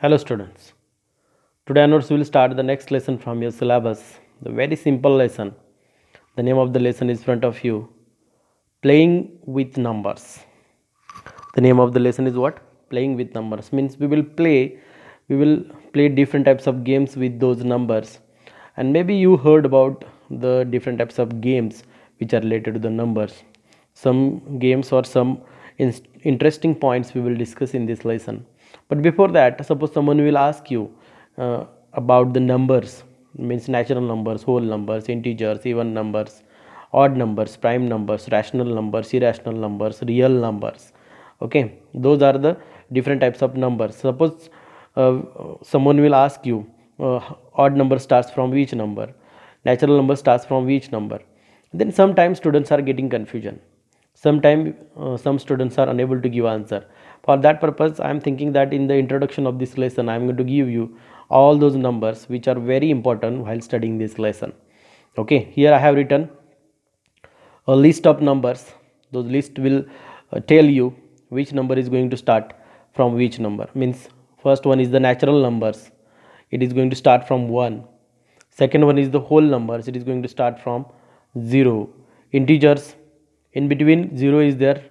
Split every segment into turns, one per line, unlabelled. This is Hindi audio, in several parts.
Hello students. Today onwards we will start the next lesson from your syllabus. The very simple lesson. The name of the lesson is in front of you. Playing with numbers. The name of the lesson is what? Playing with numbers. Means we will play different types of games with those numbers. And maybe you heard about the different types of games which are related to the numbers. Some games or some interesting points we will discuss in this lesson. But before that, suppose someone will ask you about the numbers, means natural numbers, whole numbers, integers, even numbers, odd numbers, prime numbers, rational numbers, irrational numbers, real numbers. Okay, those are the different types of numbers. Suppose uh, someone will ask you odd number starts from which number, natural number starts from which number, then sometimes students are getting confusion. Sometimes some students are unable to give answer. For that purpose I am thinking that in the introduction of this lesson I am going to give you all those numbers which are very important while studying this lesson. Okay, here I have written a list of numbers. Those list will tell you which number is going to start from which number. Means first one is the natural numbers, it is going to start from 1. Second one is the whole numbers, it is going to start from 0. Integers, in between 0 is there,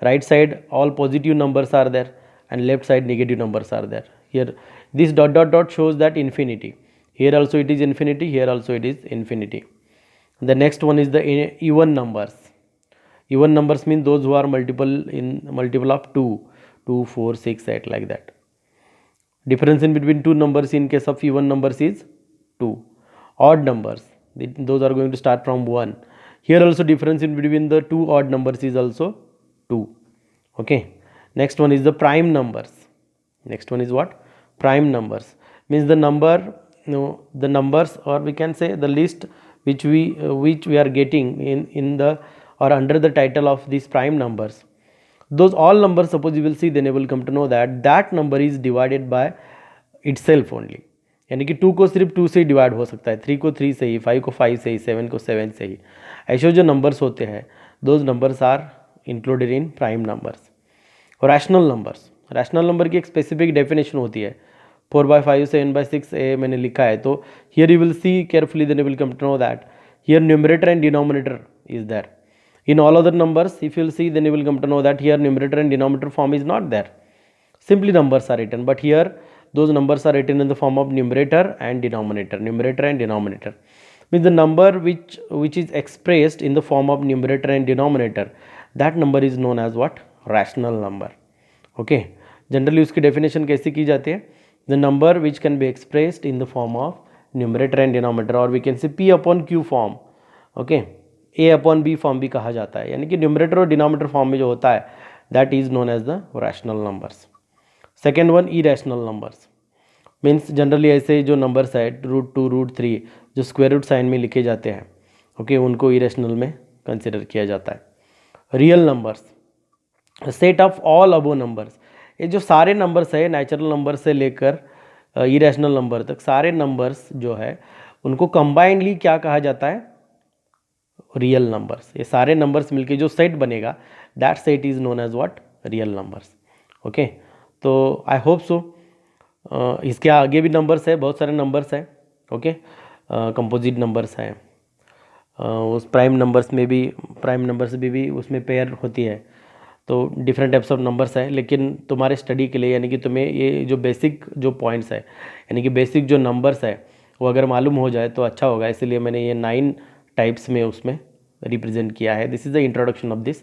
right side all positive numbers are there and left side negative numbers are there. Here this dot dot dot shows that infinity, here also it is infinity, here also it is infinity. The next one is the even numbers. Even numbers mean those who are multiple of 2, 2, 4, 6, 8, like that. Difference in between two numbers in case of even numbers is 2. Odd numbers, those are going to start from 1. Here also difference in between the two odd numbers is also 2. Okay, next one is the prime numbers. Next one is what? Prime numbers means the number, the numbers, or we can say the list which we are getting in the or under the title of these prime numbers. Those all numbers, suppose you will see, then you will come to know that that number is divided by itself only. यानी कि 2 को सिर्फ 2 से ही डिवाइड हो सकता है, 3 को 3 से ही, 5 को 5 से ही, 7 को 7 से ही. ऐसे जो नंबर्स होते हैं those numbers are included in prime numbers. Rational numbers, rational number की एक स्पेसिफिक डेफिनेशन होती है. 4/5 7/6 ए मैंने लिखा है, तो here you will see carefully, then you will come to know that here numerator and denominator is there. In all other numbers, if you will see, then you will come to know that here numerator and denominator form is not there. Simply numbers are written, but here those numbers are written in the form of numerator and denominator. Numerator and denominator means the number which is expressed in the form of numerator and denominator, that number is known as what? Rational number. Okay, generally उसकी definition कैसे की जाती है? The number which can be expressed in the form of numerator and denominator, or we can say P upon Q form. Okay, A upon B form भी कहा जाता है, यानी कि न्यूमरेटर और डिनोमिनेटर फॉर्म में जो होता है that is known as the rational numbers. Second one irrational numbers means generally ऐसे जो नंबर्स है √2 √3 जो स्क्वायर रूट साइन में लिखे जाते हैं, ओके, उनको इरेशनल में कंसिडर किया जाता है. Real numbers, set of all above numbers, ये जो सारे नंबर्स है नेचुरल नंबर से लेकर इरेशनल नंबर तक सारे नंबर्स जो है उनको कंबाइंडली क्या कहा जाता है? Real numbers. ये सारे नंबर्स मिलके जो सेट बनेगा that set is known as what? Real numbers. Okay, तो आई होप सो. इसके आगे भी नंबर्स है, बहुत सारे नंबर्स हैं. ओके, कंपोजिट नंबर्स हैं. उस प्राइम नंबर्स में भी उसमें पेयर होती है. तो डिफरेंट टाइप्स ऑफ नंबर्स हैं, लेकिन तुम्हारे स्टडी के लिए यानी कि तुम्हें ये जो बेसिक जो पॉइंट्स है यानी कि बेसिक जो नंबर्स है वो अगर मालूम हो जाए तो अच्छा होगा. इसलिए मैंने ये 9 टाइप्स में उसमें रिप्रेजेंट किया है. This is the introduction of this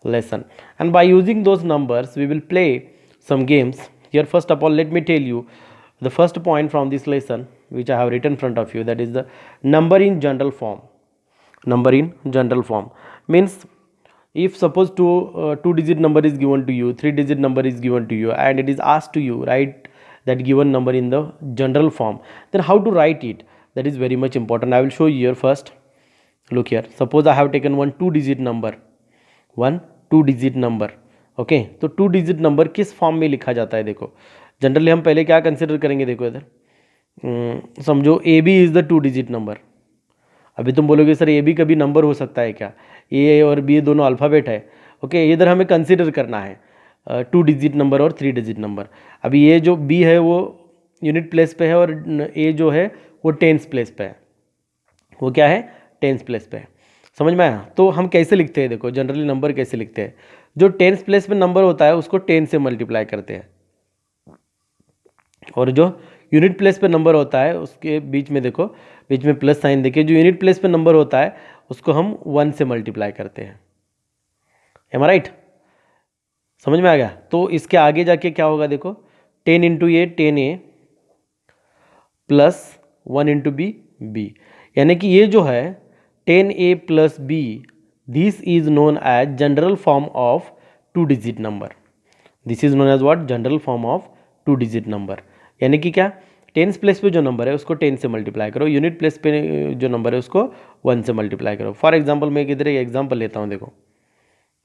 lesson, and by using those numbers we will play some games. Here first of all let me tell you the first point from this lesson which I have written in front of you, that is the number in general form. Number in general form means if suppose two digit number is given to you, 3 digit number is given to you, and it is asked to you write that given number in the general form, then how to write it? That is very much important. I will show you here. First look here, suppose I have taken one 2 digit number, one 2 digit number. Okay, तो 2 डिजिट नंबर किस फॉर्म में लिखा जाता है? देखो जनरली हम पहले क्या कंसिडर करेंगे, देखो इधर समझो A B is the 2 digit number. अभी तुम बोलोगे सर ए बी कभी नंबर हो सकता है क्या? ए और बी दोनों अल्फ़ाबेट है. ओके, इधर हमें कंसिडर करना है. 2 डिजिट नंबर और 3 डिजिट नंबर। अभी ये जो बी है वो यूनिट प्लेस पे है और ए जो है वो टेंस प्लेस पे है। वो क्या है? टेंस प्लेस पे है। समझ में आया? तो हम कैसे लिखते हैं, देखो जनरली नंबर कैसे लिखते हैं। जो टेंस प्लेस पे नंबर होता है उसको 10 से मल्टीप्लाई करते हैं, और जो यूनिट प्लेस पे नंबर होता है उसके बीच में देखो, बीच में प्लस साइन देखिए, जो यूनिट प्लेस पे नंबर होता है उसको हम 1 से मल्टीप्लाई करते हैं। एम आई राइट? समझ में आ गया? तो इसके आगे जाके क्या होगा देखो, 10 into A 10a plus 1 into B, यानी कि ये जो है 10a plus B, this is known as general form of 2 digit number. This is known as what? General form of 2 digit number. यानी कि क्या? टेंस प्लेस पे जो नंबर है उसको 10 से मल्टीप्लाई करो, यूनिट प्लेस पे जो नंबर है उसको 1 से मल्टीप्लाई करो। फॉर एग्जाम्पल मैं इधर एक एग्जाम्पल लेता हूँ, देखो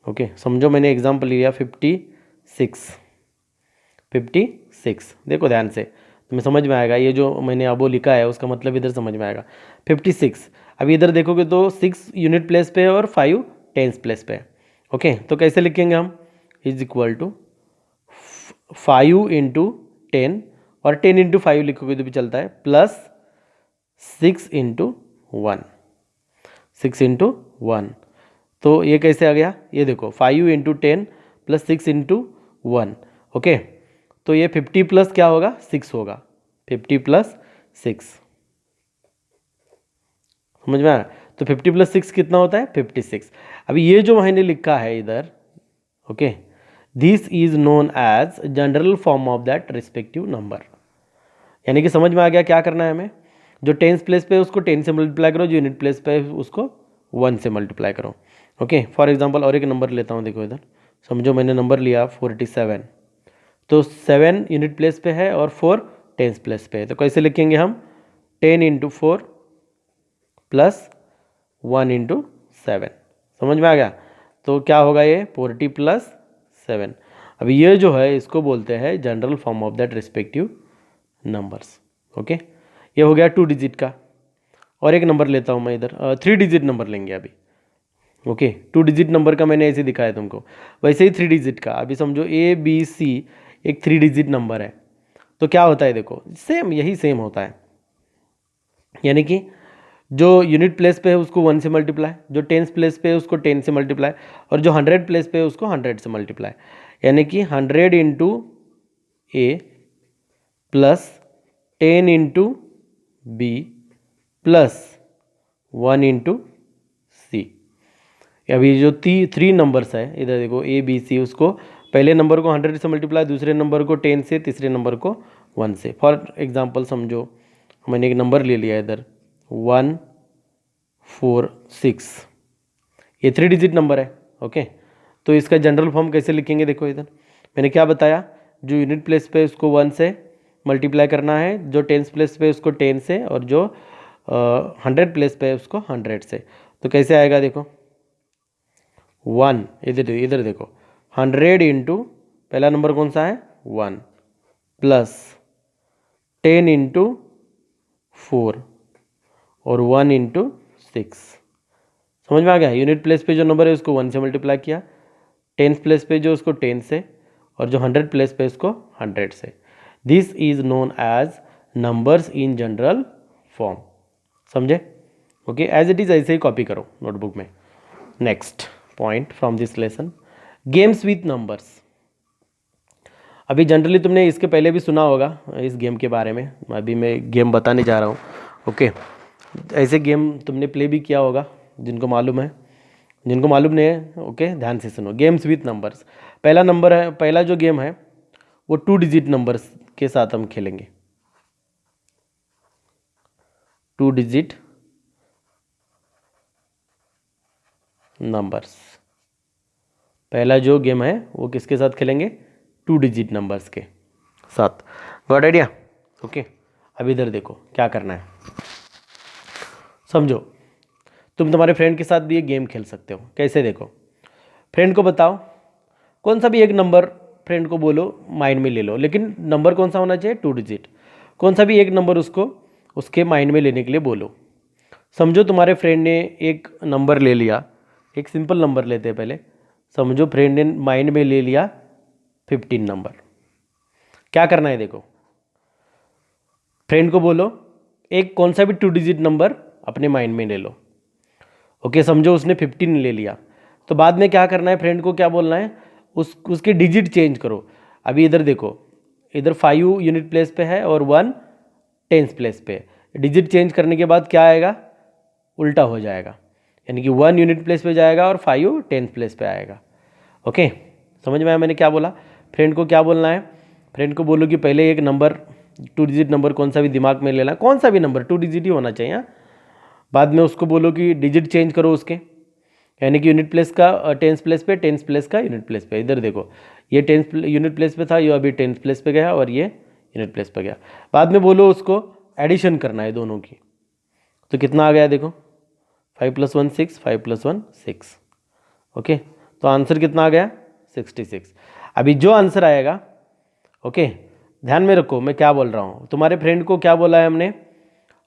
ओके समझो, मैंने एग्जाम्पल लिया 56। देखो ध्यान से, तुम्हें समझ में आएगा। ये जो मैंने अब वो लिखा है उसका मतलब इधर समझ में आएगा। 56, अभी इधर देखोगे तो 6 यूनिट प्लेस पे है और 5 टेंस प्लेस पे है। ओके, तो कैसे लिखेंगे हम? इज इक्वल टू 5 इंटू 10, और 10 इंटू 5 लिखोगे तो भी चलता है, प्लस 6 इंटू 1, 6 इंटू 1। तो ये कैसे आ गया? ये देखो 5 इंटू 10 प्लस 6 इंटू 1। ओके, तो ये 50 प्लस क्या होगा? 6 होगा, 50 प्लस 6। समझ में आ रहा है? तो 50 प्लस 6 कितना होता है? 56। अभी ये जो मैंने लिखा है इधर, okay, this is known as general form of that respective number. यानी कि समझ में आ गया क्या करना है हमें? जो टेंस प्लेस पे है उसको 10 से मल्टीप्लाई करो, जो यूनिट प्लेस पे है उसको 1 से मल्टीप्लाई करो। ओके, फॉर एग्जांपल और एक नंबर लेता हूँ, देखो इधर समझो, मैंने नंबर लिया 47, तो 7 यूनिट प्लेस पे है और 4 टेंस प्लेस पे है। तो कैसे लिखेंगे हम? 10 इंटू 4 प्लस 1 इंटू 7। समझ में आ गया? तो क्या होगा ये? 40 प्लस 7। अभी ये जो है इसको बोलते हैं general form of that respective numbers. Okay, ये हो गया 2 डिजिट का। और एक नंबर लेता हूँ मैं इधर, 3 डिजिट नंबर लेंगे अभी। ओके, 2 डिजिट नंबर का मैंने ऐसे दिखाया तुमको, वैसे ही 3 डिजिट का। अभी समझो ABC एक 3 डिजिट नंबर है, तो क्या होता है देखो, सेम यही सेम होता है। यानी कि जो यूनिट प्लेस पे है उसको 1 से मल्टीप्लाई, जो टेंस प्लेस पे है उसको 10 से मल्टीप्लाई, और जो 100 प्लेस पे है उसको 100 से मल्टीप्लाई। यानी कि 100 into A plus 10 into B plus 1 into C. अभी जो 3 नंबर्स है इधर देखो ABC, उसको पहले नंबर को 100 से मल्टीप्लाई, दूसरे नंबर को 10 से, तीसरे नंबर को 1 से। फॉर एग्जांपल समझो मैंने एक नंबर ले लिया इधर 146, ये 3 डिजिट नंबर है। ओके, तो इसका जनरल फॉर्म कैसे लिखेंगे? देखो इधर मैंने क्या बताया, जो यूनिट प्लेस पे उसको 1 से मल्टीप्लाई करना है, जो टेंस प्लेस पे उसको 10 से, और जो 100 प्लेस पे उसको 100 से। तो कैसे आएगा देखो, 1 इधर इधर देखो, 100 इंटू पहला नंबर कौन सा है? 1 प्लस 10 इंटू 4 और 1 इंटू 6। समझ में आ गया? यूनिट प्लेस पे जो नंबर है उसको 1 से मल्टीप्लाई किया, टेंस प्लेस पे जो उसको 10 से, और जो 100 प्लेस पे उसको 100 से। This is known as numbers in general form. समझे? ओके, एज इट इज़ ऐसे ही कॉपी करो नोटबुक में। Next point from this lesson, games with numbers. अभी जनरली तुमने इसके पहले भी सुना होगा इस गेम के बारे में, अभी मैं गेम बताने जा रहा हूँ। ओके, ऐसे गेम तुमने प्ले भी किया होगा, जिनको मालूम है, जिनको मालूम नहीं है ओके ध्यान से सुनो। गेम्स विथ नंबर्स, पहला नंबर है, पहला जो गेम है वो 2 डिजिट नंबर्स के साथ हम खेलेंगे। 2 डिजिट नंबर्स, पहला जो गेम है वो किसके साथ खेलेंगे? 2 डिजिट नंबर्स के साथ। Got idea? ओके, अब इधर देखो क्या करना है, समझो। तुम तुम्हारे फ्रेंड के साथ भी ये गेम खेल सकते हो। कैसे? देखो, फ्रेंड को बताओ कौन सा भी एक नंबर, फ्रेंड को बोलो माइंड में ले लो, लेकिन नंबर कौन सा होना चाहिए? 2 डिजिट। कौन सा भी एक नंबर उसको उसके माइंड में लेने के लिए बोलो। समझो तुम्हारे फ्रेंड ने एक नंबर ले लिया, एक सिंपल नंबर लेते हैं पहले। समझो फ्रेंड ने माइंड में ले लिया 15 नंबर। क्या करना है देखो, फ्रेंड को बोलो एक कौन सा भी 2 डिजिट नंबर अपने माइंड में ले लो। ओके, समझो उसने 15 ले लिया, तो बाद में क्या करना है, फ्रेंड को क्या बोलना है, उसके डिजिट चेंज करो। अभी इधर देखो, इधर 5 यूनिट प्लेस पे है और 1 टेंस प्लेस पे है। डिजिट चेंज करने के बाद क्या आएगा, उल्टा हो जाएगा, यानी कि 1 यूनिट प्लेस पे जाएगा और 5 टेंस प्लेस पे आएगा। ओके, समझ में आया मैंने क्या बोला। फ्रेंड को क्या बोलना है, फ्रेंड को बोलो कि पहले एक नंबर 2 डिजिट नंबर कौन सा भी दिमाग में लेना, कौन सा भी नंबर 2 डिजिट ही होना चाहिए। बाद में उसको बोलो कि डिजिट चेंज करो उसके, यानी कि यूनिट प्लेस का टेंस प्लेस पे, टेंस प्लेस का यूनिट प्लेस पे। इधर देखो, ये टेंस यूनिट प्लेस पे था, ये अभी टेंस प्लेस पे गया और ये यूनिट प्लेस पे गया। बाद में बोलो उसको एडिशन करना है दोनों की, तो कितना आ गया देखो, 5 + 1 6, 5 + 1 6। ओके, तो आंसर कितना आ गया, 66। अभी जो आंसर आएगा, ओके ध्यान में रखो मैं क्या बोल रहा हूँ। तुम्हारे फ्रेंड को क्या बोला है हमने,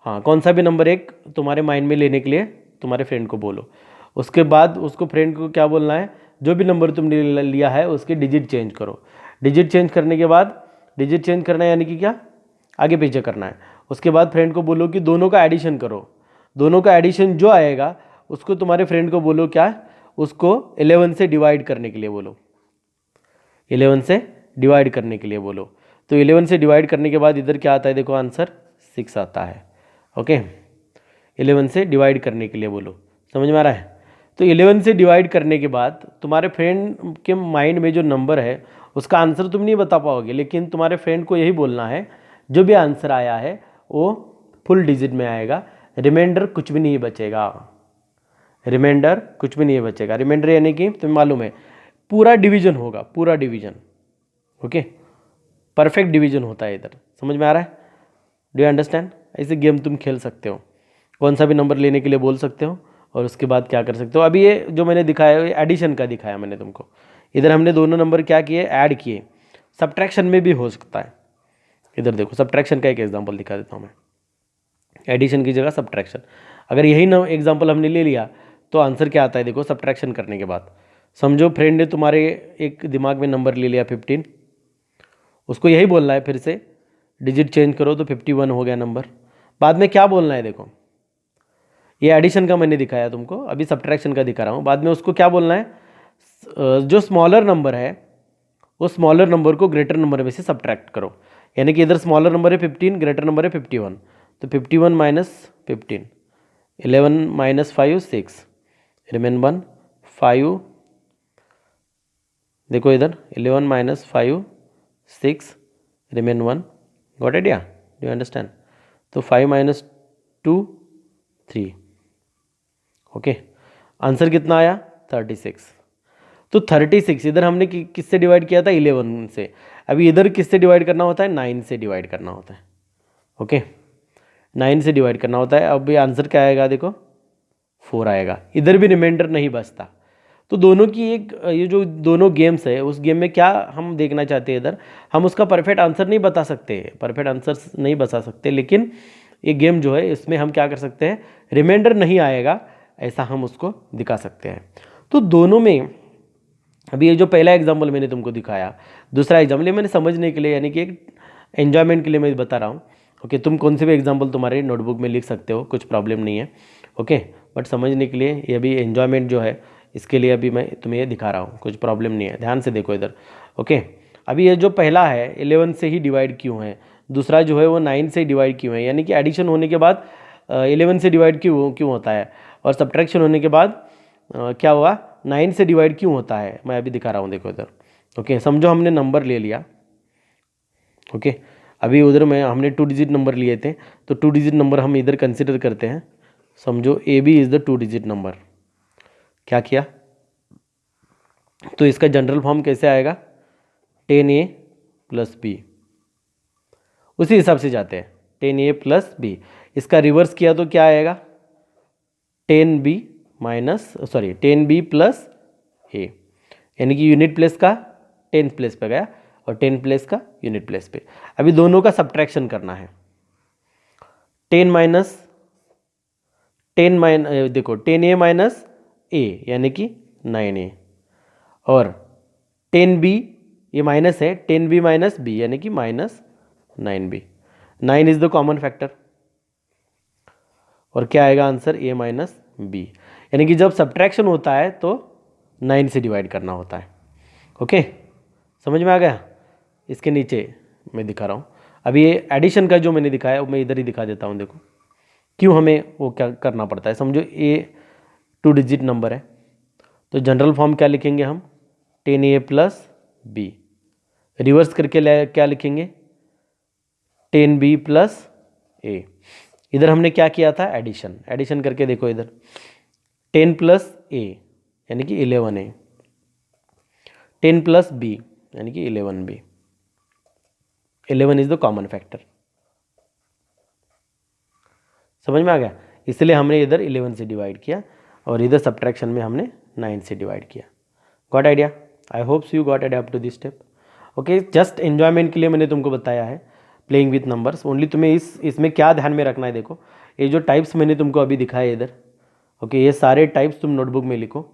हाँ कौन सा भी नंबर एक तुम्हारे माइंड में लेने के लिए तुम्हारे फ्रेंड को बोलो। उसके बाद उसको फ्रेंड को क्या बोलना है, जो भी नंबर तुमने लिया है उसके डिजिट चेंज करो। डिजिट चेंज करने के बाद, डिजिट चेंज करना है यानी कि क्या, आगे पीछे करना है। उसके बाद फ्रेंड को बोलो कि दोनों का एडिशन करो। दोनों का एडिशन जो आएगा उसको तुम्हारे फ्रेंड को बोलो क्या, उसको 11 से डिवाइड करने के लिए बोलो। 11 से डिवाइड करने के लिए बोलो। तो 11 से डिवाइड करने के बाद इधर क्या आता है देखो, आंसर 6 आता है। ओके, 11 से डिवाइड करने के लिए बोलो, समझ में आ रहा है। तो 11 से डिवाइड करने के बाद तुम्हारे फ्रेंड के माइंड में जो नंबर है उसका आंसर तुम नहीं बता पाओगे, लेकिन तुम्हारे फ्रेंड को यही बोलना है जो भी आंसर आया है वो फुल डिजिट में आएगा, रिमाइंडर कुछ भी नहीं बचेगा। रिमाइंडर कुछ भी नहीं बचेगा। रिमाइंडर यानी कि तुम्हें मालूम है पूरा डिवीजन होगा, पूरा डिवीजन। ओके, परफेक्ट डिवीजन होता है इधर, समझ में आ रहा है। Do you understand. ऐसे गेम तुम खेल सकते हो, कौन सा भी नंबर लेने के लिए बोल सकते हो और उसके बाद क्या कर सकते हो। अभी ये जो मैंने दिखाया ये एडिशन का दिखाया मैंने तुमको। इधर हमने दोनों नंबर क्या किए, ऐड किए। सब्ट्रैक्शन में भी हो सकता है। इधर देखो, सब्ट्रैक्शन का एक एग्जांपल दिखा देता हूँ मैं, एडिशन की जगह सब्ट्रैक्शन। अगर यही ना एग्जांपल हमने ले लिया तो आंसर क्या आता है देखो, सब्ट्रैक्शन करने के बाद। समझो फ्रेंड ने तुम्हारे एक दिमाग में नंबर ले लिया 15, उसको यही बोलना है फिर से डिजिट चेंज करो तो 51 हो गया नंबर। बाद में क्या बोलना है देखो, ये एडिशन का मैंने दिखाया तुमको, अभी सब्ट्रैक्शन का दिखा रहा हूँ। बाद में उसको क्या बोलना है, जो स्मॉलर नंबर है वो स्मॉलर नंबर को ग्रेटर नंबर में से सब्ट्रैक्ट करो। यानी कि इधर स्मॉलर नंबर है 15, ग्रेटर नंबर है 51, तो 51 - 15, 11 - 5 6, रिमेन 1 5। देखो इधर 11 - 5 6, remain 1। Got idea, do you understand. तो 5 - 2 3। ओके, आंसर कितना आया, 36। तो 36 इधर हमने किससे डिवाइड किया था, 11 से। अभी इधर किससे डिवाइड करना होता है, 9 से डिवाइड करना होता है। ओके, 9 से डिवाइड करना होता है। अब ये आंसर क्या आएगा देखो, 4 आएगा। इधर भी रिमाइंडर नहीं बचता। तो दोनों की एक ये जो दोनों गेम्स है उस गेम में क्या हम देखना चाहते हैं, इधर हम उसका परफेक्ट आंसर नहीं बता सकते, परफेक्ट आंसर नहीं बता सकते, लेकिन ये गेम जो है इसमें हम क्या कर सकते हैं, रिमाइंडर नहीं आएगा ऐसा हम उसको दिखा सकते हैं। तो दोनों में अभी ये जो पहला एग्जाम्पल मैंने तुमको दिखाया, दूसरा एग्जाम्पल ये मैंने समझने के लिए यानी कि एक एन्जॉयमेंट के लिए मैं बता रहा हूँ। ओके, तुम कौन से भी एग्जाम्पल तुम्हारे नोटबुक में लिख सकते हो, कुछ प्रॉब्लम नहीं है। ओके, बट समझने के लिए ये भी एन्जॉयमेंट जो है इसके लिए अभी मैं तुम्हें ये दिखा रहा हूँ, कुछ प्रॉब्लम नहीं है, ध्यान से देखो इधर। ओके, अभी ये जो पहला है 11 से ही डिवाइड क्यों है, दूसरा जो है वो 9 से डिवाइड क्यों है, यानी कि एडिशन होने के बाद 11 से डिवाइड क्यों क्यों होता है, और सब्ट्रैक्शन होने के बाद क्या हुआ, 9 से डिवाइड क्यों होता है, मैं अभी दिखा रहा हूँ देखो इधर। ओके, समझो हमने नंबर ले लिया। ओके, अभी उधर में हमने 2 डिजिट नंबर लिए थे, तो 2 डिजिट नंबर हम इधर कंसिडर करते हैं। समझो A B is the 2 digit number. क्या किया, तो इसका जनरल फॉर्म कैसे आएगा, 10A + B। उसी हिसाब से जाते हैं, 10A + B। इसका रिवर्स किया तो क्या आएगा, 10B + A, यानी कि यूनिट प्लेस का 10 प्लेस पे गया और 10 प्लेस का यूनिट प्लेस पे। अभी दोनों का सब्ट्रैक्शन करना है। 10 देखो 10A - A यानी कि 9A, और 10B ये माइनस है, 10b माइनस बी यानी कि -9b। 9 is the common factor और क्या आएगा आंसर, a माइनस बी। यानी कि जब सब्ट्रैक्शन होता है तो 9 से डिवाइड करना होता है। ओके, समझ में आ गया। इसके नीचे मैं दिखा रहा हूँ अभी ये एडिशन का जो मैंने दिखाया वो मैं इधर ही दिखा देता हूँ। देखो क्यों हमें वो क्या करना पड़ता है। समझो ए 2 डिजिट नंबर है तो जनरल फॉर्म क्या लिखेंगे हम, 10a प्लस बी। रिवर्स करके क्या लिखेंगे, 10b प्लस ए। इधर हमने क्या किया था, एडिशन। एडिशन करके देखो इधर 10 प्लस ए यानी कि 11a, 10 प्लस बी यानी कि 11b। 11 is the common factor. समझ में आ गया। इसलिए हमने इधर 11 से डिवाइड किया और इधर सब्ट्रैक्शन में हमने 9 से डिवाइड किया। Got idea. I hopes you got idea up to this step. Okay, just enjoyment के लिए मैंने तुमको बताया है प्लेइंग विथ नंबर्स ओनली। तुम्हें इसमें क्या ध्यान में रखना है, देखो ये जो टाइप्स मैंने तुमको अभी दिखाए इधर, ओके ये सारे टाइप्स तुम नोटबुक में लिखो।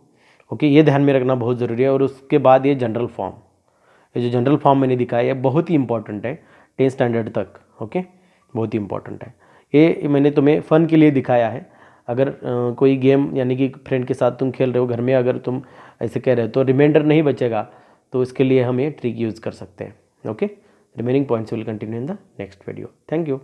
ओके, ये ध्यान में रखना बहुत ज़रूरी है। और उसके बाद ये जनरल फॉर्म, ये जो जनरल फॉर्म मैंने दिखाया है बहुत ही इंपॉर्टेंट है 10 स्टैंडर्ड तक। ओके, बहुत ही इंपॉर्टेंट है। ये मैंने तुम्हें फ़न के लिए दिखाया है। अगर कोई गेम यानी कि फ्रेंड के साथ तुम खेल रहे हो घर में, अगर तुम ऐसे कह रहे हो तो रिमाइंडर नहीं बचेगा, तो इसके लिए हम ये ट्रिक यूज़ कर सकते हैं। Okay, remaining points will continue in the next video. Thank you.